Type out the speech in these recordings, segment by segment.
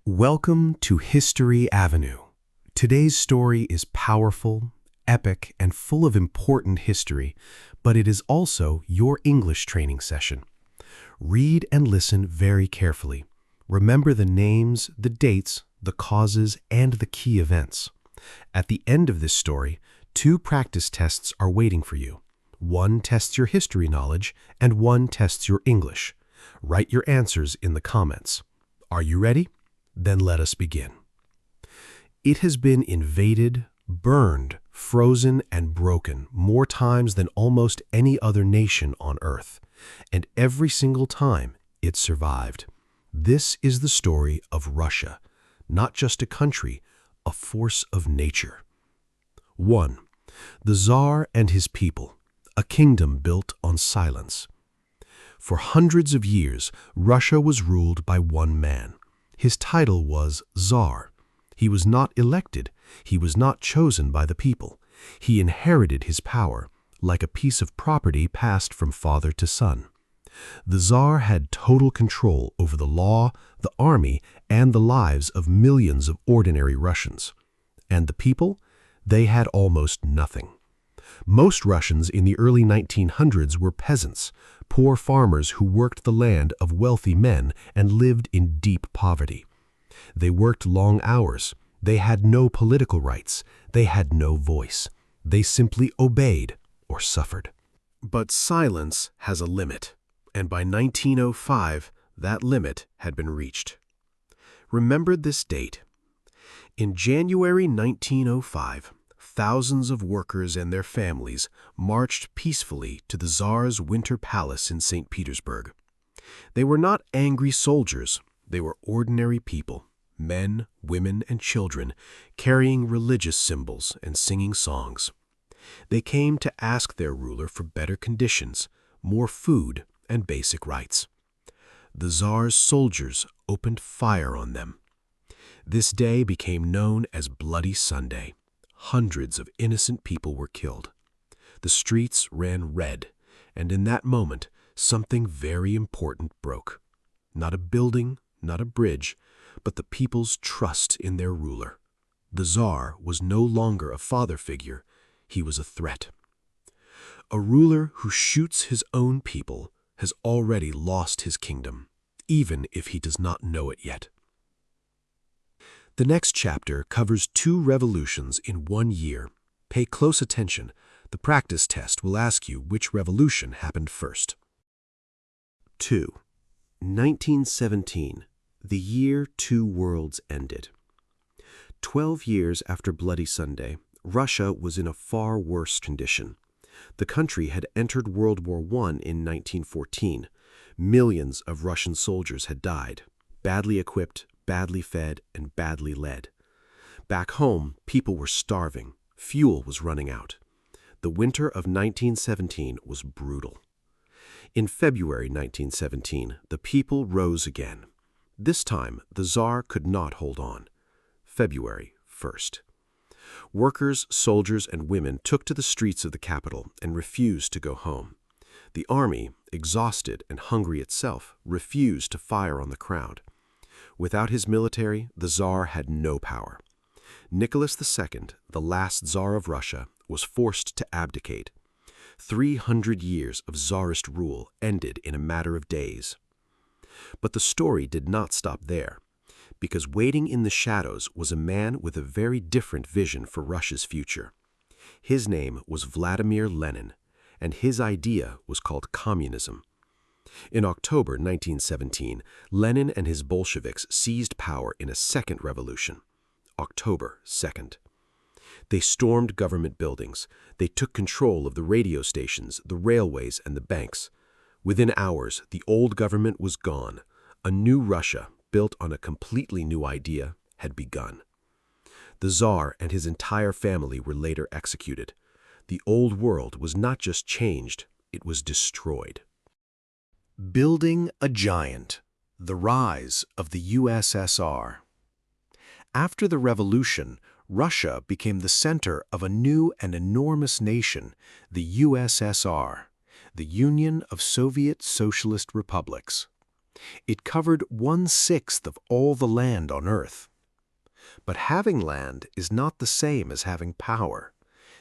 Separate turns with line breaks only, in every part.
Welcome to History Avenue. Today's story is powerful, epic, and full of important history, but it is also your English training session. Read and listen very carefully. Remember the names, the dates, the causes, and the key events. At the end of this story, 2 practice tests are waiting for you. One tests your history knowledge, and one tests your English. Write your answers in the comments. Are you ready? Then let us begin. It has been invaded, burned, frozen, and broken more times than almost any other nation on Earth, and every single time it survived. This is the story of Russia, not just a country, a force of nature. 1. The Tsar and his people, a kingdom built on silence. For hundreds of years, Russia was ruled by one man. His title was Tsar. He was not elected. He was not chosen by the people. He inherited his power, like a piece of property passed from father to son. The Tsar had total control over the law, the army, and the lives of millions of ordinary Russians. And the people? They had almost nothing. Most Russians in the early 1900s were peasants, poor farmers who worked the land of wealthy men and lived in deep poverty. They worked long hours. They had no political rights. They had no voice. They simply obeyed or suffered. But silence has a limit, and by 1905, that limit had been reached. Remember this date. In January 1905, thousands of workers and their families marched peacefully to the Tsar's winter palace in St. Petersburg. They were not angry soldiers. They were ordinary people, men, women, and children, carrying religious symbols and singing songs. They came to ask their ruler for better conditions, more food, and basic rights. The Tsar's soldiers opened fire on them. This day became known as Bloody Sunday. Hundreds of innocent people were killed. The streets ran red, and in that moment, something very important broke. Not a building, not a bridge, but the people's trust in their ruler. The Tsar was no longer a father figure. He was a threat. A ruler who shoots his own people has already lost his kingdom, even if he does not know it yet. The next chapter covers 2 revolutions in 1 year. Pay close attention. The practice test will ask you which revolution happened first. 2. 1917, the year 2 worlds ended. 12 years after Bloody Sunday, Russia was in a far worse condition. The country had entered World War I in 1914. Millions of Russian soldiers had died, badly equipped, badly fed, and badly led. Back home, people were starving. Fuel was running out. The winter of 1917 was brutal. In February 1917, the people rose again. This time, the Tsar could not hold on. February 1st. Workers, soldiers, and women took to the streets of the capital and refused to go home. The army, exhausted and hungry itself, refused to fire on the crowd. Without his military, the Tsar had no power. Nicholas II, the last Tsar of Russia, was forced to abdicate. 300 years of Tsarist rule ended in a matter of days. But the story did not stop there, because waiting in the shadows was a man with a very different vision for Russia's future. His name was Vladimir Lenin, and his idea was called communism. In October 1917, Lenin and his Bolsheviks seized power in a second revolution, October 2nd. They stormed government buildings. They took control of the radio stations, the railways, and the banks. Within hours, the old government was gone. A new Russia, built on a completely new idea, had begun. The Tsar and his entire family were later executed. The old world was not just changed, it was destroyed. Building a giant. The rise of the USSR. After the revolution, Russia became the center of a new and enormous nation, the USSR, the Union of Soviet Socialist Republics. It covered 1/6 of all the land on Earth. But having land is not the same as having power.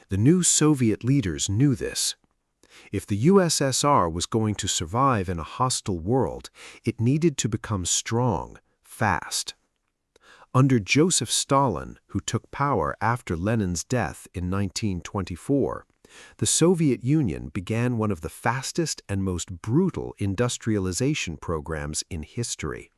The new Soviet leaders knew this. If the USSR was going to survive in a hostile world, it needed to become strong, fast. Under Joseph Stalin, who took power after Lenin's death in 1924, the Soviet Union began one of the fastest and most brutal industrialization programs in history.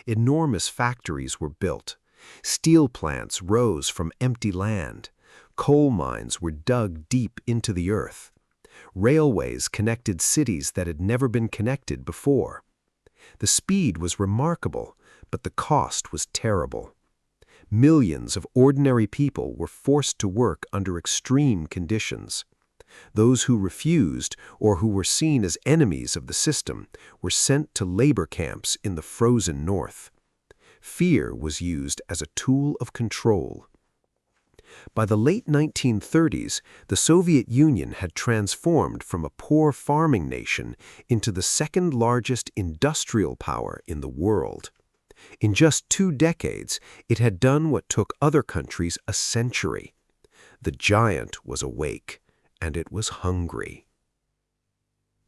Enormous factories were built. Steel plants rose from empty land. Coal mines were dug deep into the earth. Railways connected cities that had never been connected before. The speed was remarkable, but the cost was terrible. Millions of ordinary people were forced to work under extreme conditions. Those who refused or who were seen as enemies of the system were sent to labor camps in the frozen north. Fear was used as a tool of control. By the late 1930s, the Soviet Union had transformed from a poor farming nation into the second-largest industrial power in the world. In just 2 decades, it had done what took other countries a century. The giant was awake, and it was hungry.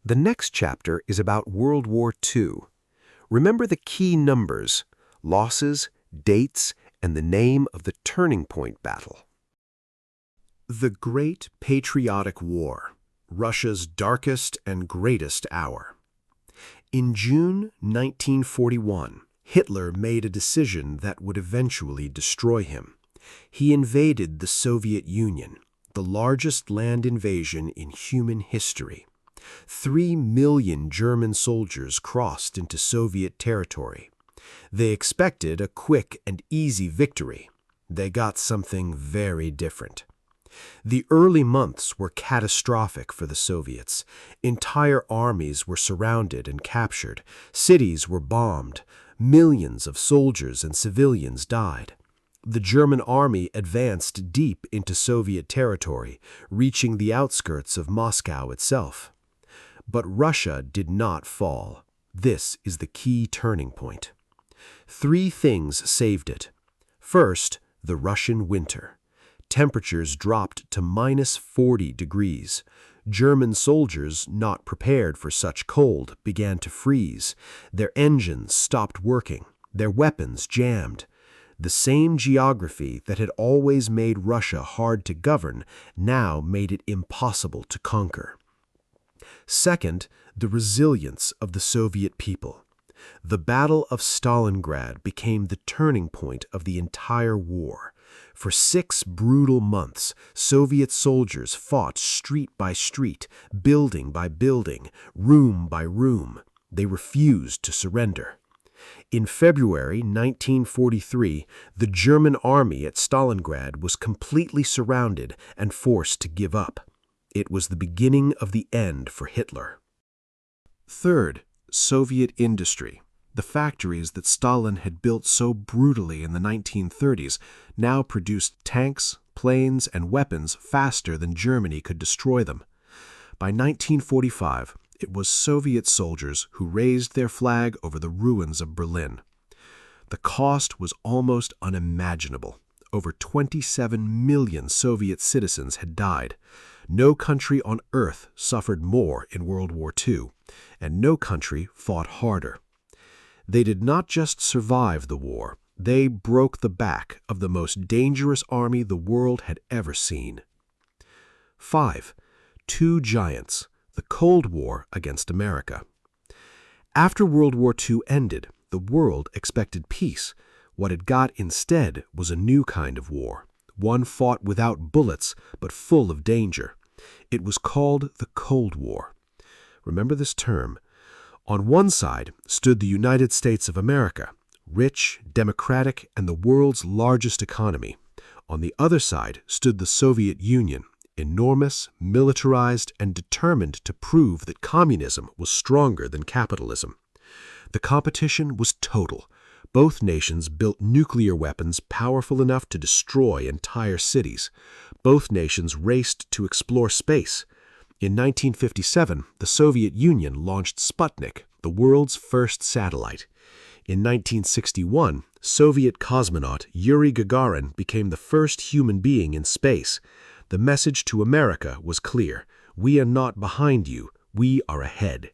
The next chapter is about World War II. Remember the key numbers, losses, dates, and the name of the turning point battle. The Great Patriotic War, Russia's darkest and greatest hour. In June 1941, Hitler made a decision that would eventually destroy him. He invaded the Soviet Union, the largest land invasion in human history. 3 million German soldiers crossed into Soviet territory. They expected a quick and easy victory. They got something very different. The early months were catastrophic for the Soviets. Entire armies were surrounded and captured. Cities were bombed. Millions of soldiers and civilians died. The German army advanced deep into Soviet territory, reaching the outskirts of Moscow itself. But Russia did not fall. This is the key turning point. 3 things saved it. First, the Russian winter. Temperatures dropped to -40 degrees. German soldiers, not prepared for such cold, began to freeze. Their engines stopped working. Their weapons jammed. The same geography that had always made Russia hard to govern now made it impossible to conquer. Second, the resilience of the Soviet people. The Battle of Stalingrad became the turning point of the entire war. For 6 brutal months, Soviet soldiers fought street by street, building by building, room by room. They refused to surrender. In February 1943, the German army at Stalingrad was completely surrounded and forced to give up. It was the beginning of the end for Hitler. Third, Soviet industry. The factories that Stalin had built so brutally in the 1930s now produced tanks, planes, and weapons faster than Germany could destroy them. By 1945, it was Soviet soldiers who raised their flag over the ruins of Berlin. The cost was almost unimaginable. Over 27 million Soviet citizens had died. No country on earth suffered more in World War II, and no country fought harder. They did not just survive the war, they broke the back of the most dangerous army the world had ever seen. 5. 2 giants, the Cold War against America. After World War II ended, the world expected peace. What it got instead was a new kind of war, one fought without bullets but full of danger. It was called the Cold War. Remember this term. On one side stood the United States of America, rich, democratic, and the world's largest economy. On the other side stood the Soviet Union, enormous, militarized, and determined to prove that communism was stronger than capitalism. The competition was total. Both nations built nuclear weapons powerful enough to destroy entire cities. Both nations raced to explore space. In 1957, the Soviet Union launched Sputnik, the world's first satellite. In 1961, Soviet cosmonaut Yuri Gagarin became the first human being in space. The message to America was clear: we are not behind you, we are ahead.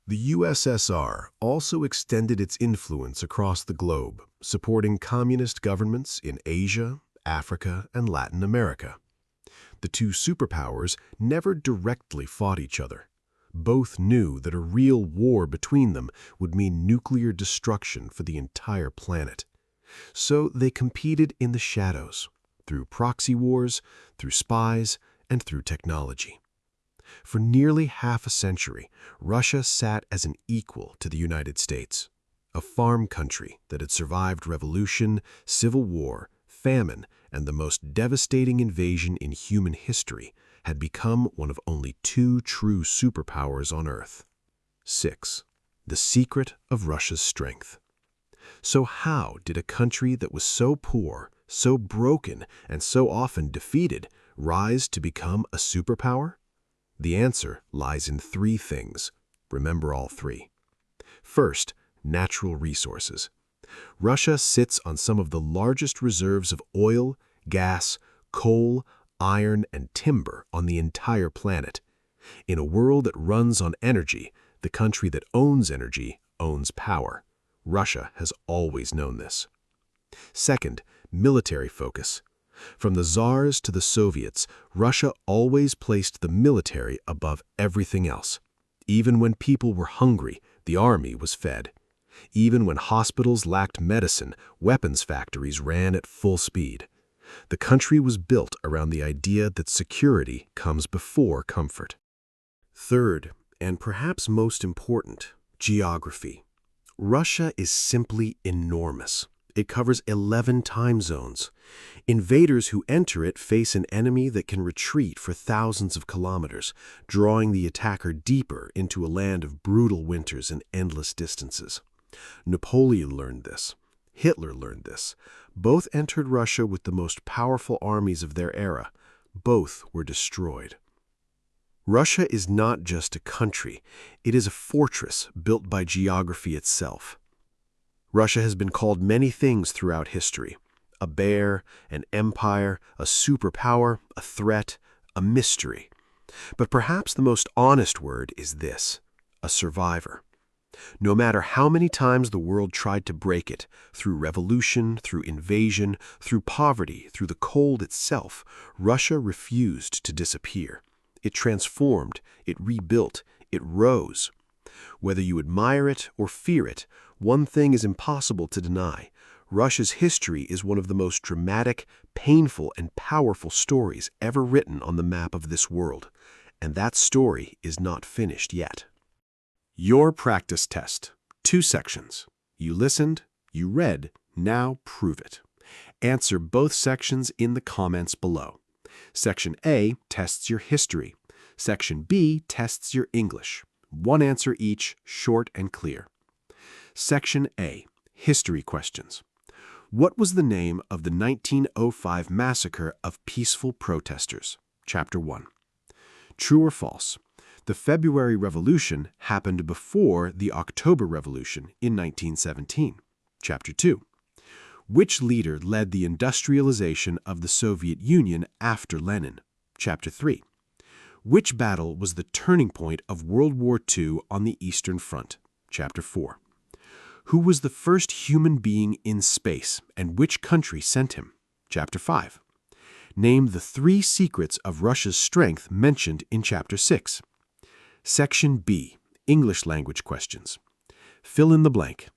The USSR also extended its influence across the globe, supporting communist governments in Asia, Africa, and Latin America. The two superpowers never directly fought each other. Both knew that a real war between them would mean nuclear destruction for the entire planet. So they competed in the shadows, through proxy wars, through spies, and through technology. For nearly half a century, Russia sat as an equal to the United States. A farm country that had survived revolution, civil war, famine, and the most devastating invasion in human history, had become one of only two true superpowers on Earth. 6. The secret of Russia's strength. So how did a country that was so poor, so broken, and so often defeated rise to become a superpower? The answer lies in three things. Remember all three. First, natural resources. Russia sits on some of the largest reserves of oil, gas, coal, iron, and timber on the entire planet. In a world that runs on energy, the country that owns energy owns power. Russia has always known this. Second, military focus. From the tsars to the Soviets, Russia always placed the military above everything else. Even when people were hungry, the army was fed. Even when hospitals lacked medicine, weapons factories ran at full speed. The country was built around the idea that security comes before comfort. Third, and perhaps most important, geography. Russia is simply enormous. It covers 11 time zones. Invaders who enter it face an enemy that can retreat for thousands of kilometers, drawing the attacker deeper into a land of brutal winters and endless distances. Napoleon learned this. Hitler learned this. Both entered Russia with the most powerful armies of their era. Both were destroyed. Russia is not just a country. It is a fortress built by geography itself. Russia has been called many things throughout history: a bear, an empire, a superpower, a threat, a mystery. But perhaps the most honest word is this: a survivor. No matter how many times the world tried to break it, through revolution, through invasion, through poverty, through the cold itself, Russia refused to disappear. It transformed, it rebuilt, it rose. Whether you admire it or fear it, one thing is impossible to deny: Russia's history is one of the most dramatic, painful, and powerful stories ever written on the map of this world. And that story is not finished yet. Your practice test. 2 sections. You listened, you read, now prove it. Answer both sections in the comments below. Section A tests your history. Section B tests your English. 1 answer each, short and clear. Section A, History Questions. What was the name of the 1905 massacre of peaceful protesters? Chapter 1. True or false? The February Revolution happened before the October Revolution in 1917. Chapter 2. Which leader led the industrialization of the Soviet Union after Lenin? Chapter 3. Which battle was the turning point of World War II on the Eastern Front? Chapter 4. Who was the first human being in space, and which country sent him? Chapter 5. Name the 3 secrets of Russia's strength mentioned in Chapter 6. Section B, English language questions. Fill in the blank.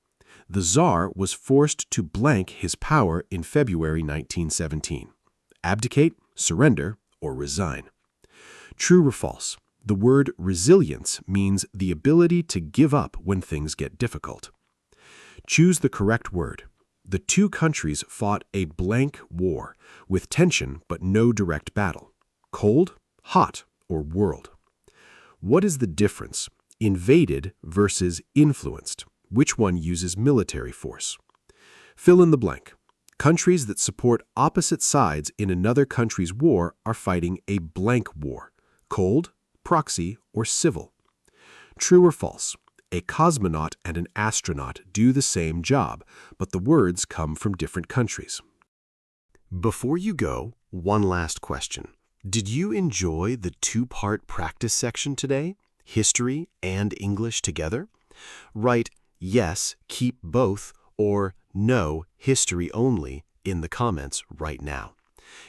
The Tsar was forced to blank his power in February 1917. Abdicate, surrender, or resign. True or false? The word resilience means the ability to give up when things get difficult. Choose the correct word. The 2 countries fought a blank war, with tension but no direct battle. Cold, hot, or world? What is the difference? Invaded versus influenced. Which one uses military force? Fill in the blank. Countries that support opposite sides in another country's war are fighting a blank war. Cold, proxy, or civil? True or false? A cosmonaut and an astronaut do the same job, but the words come from different countries. Before you go, one last question. Did you enjoy the two-part practice section today? History and English together? Write yes, keep both, or no, history only in the comments right now.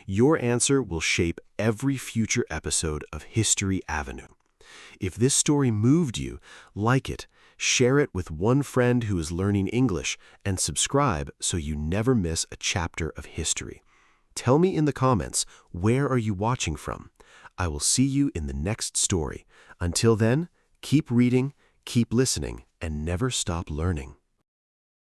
Your answer will shape every future episode of History Avenue. If this story moved you, like it, share it with one friend who is learning English, and subscribe so you never miss a chapter of history. Tell me in the comments, where are you watching from? I will see you in the next story. Until then, keep reading, keep listening, and never stop learning.